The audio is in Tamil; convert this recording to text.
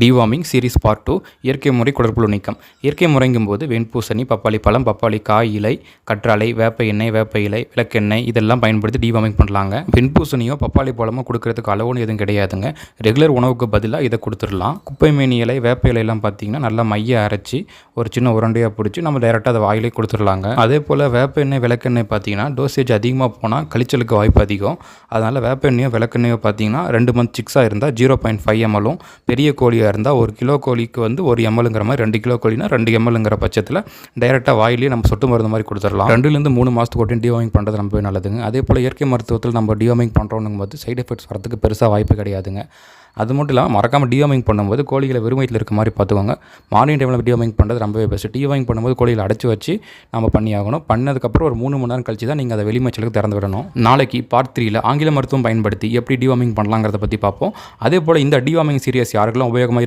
டிவார்மிங் சீரிஸ் பார்ட் 2 இயற்கை முறை குடற்புழு நீக்கம். இயற்கை முறைங்கும் போது வெண்பூசணி, பப்பாளி பழம், பப்பாளி காய், இலை, கற்றாழை, வேப்ப எண்ணெய், வேப்ப இலை, விளக்கெண்ணெய் இதெல்லாம் பயன்படுத்தி டிவார்மிங் பண்ணலாங்க. வெண்பூசணியோ பப்பாளி பழமோ கொடுக்கறதுக்கு அளவுன்னு எதுவும் கிடையாதுங்க. ரெகுலர் உணவுக்கு பதிலாக இதை கொடுத்துடலாம். குப்பை மேனி இலை, வேப்ப இலையெல்லாம் பார்த்தீங்கன்னா நல்லா மைய அரைச்சி ஒரு சின்ன உருண்டையாக பிடிச்சி நம்ம டைரெக்டாக அதை வாயிலே கொடுத்துடலாங்க. அதே போல் வேப்ப எண்ணெய், விளக்கெண்ணெய் பார்த்தீங்கன்னா டோசேஜ் அதிகமாக போனால் கழிச்சலுக்கு வாய்ப்பு அதிகம். அதனால் வேப்ப எண்ணெயோ விளக்கெண்ணையோ பார்த்தீங்கன்னா 2 மந்த் சிக்ஸாக இருந்தால் 0.5 ml, பெரிய கோழியாக இருந்தால் 1 கிலோ கோழிக்கு வந்து 1 mlங்கிற மாதிரி, 2 கிலோ கோழினா 2 mlங்கிற பட்சத்தில் டைரெக்டாக வாயிலே நம்ம சொட்டு மருந்து மாதிரி கொடுத்துடலாம். 2லேருந்து 3 மாதத்துக்கு ஒட்டி டிவார்மிங் பண்ணுறது ரொம்பவே நல்லதுங்க. அதே போல் இயற்கை மருத்துவத்தில் நம்ம டிவார்மிங் பண்ணுறோன்னும் போது சைடு எஃபெக்ட்ஸ் வரதுக்கு பெருசாக வாய்ப்பு கிடையாதுங்க. அது மட்டும் இல்லாமல் மறக்காமல் டிவார்மிங் பண்ணும்போது கோழிகளை வெறும் வயிற்றில் இருக்க மாதிரி பார்த்துக்கோங்க. மார்னிங் டைமில் டிவார்மிங் பண்ணுறது ரொம்பவே பெஸ்ட். டிவார்மிங் பண்ணும்போது கோழிகளை அடைச்சி வச்சு நம்ம பண்ணி ஆகணும். பண்ணதுக்கப்புறம் ஒரு 3 மணி நேரம் கழிச்சு தான் நீங்கள் அதை வெளிமச்சலுக்கு திறந்து விடணும். நாளைக்கு பார்ட் 3ல் ஆங்கில மருத்துவம் பயன்படுத்தி எப்படி டிவார்மிங் பண்ணலாங்கிறத பற்றி பார்ப்போம். அதே போல் இந்த டிவார்மிங் சீரியஸ் யாருக்கெல்லாம் உபயோகமாக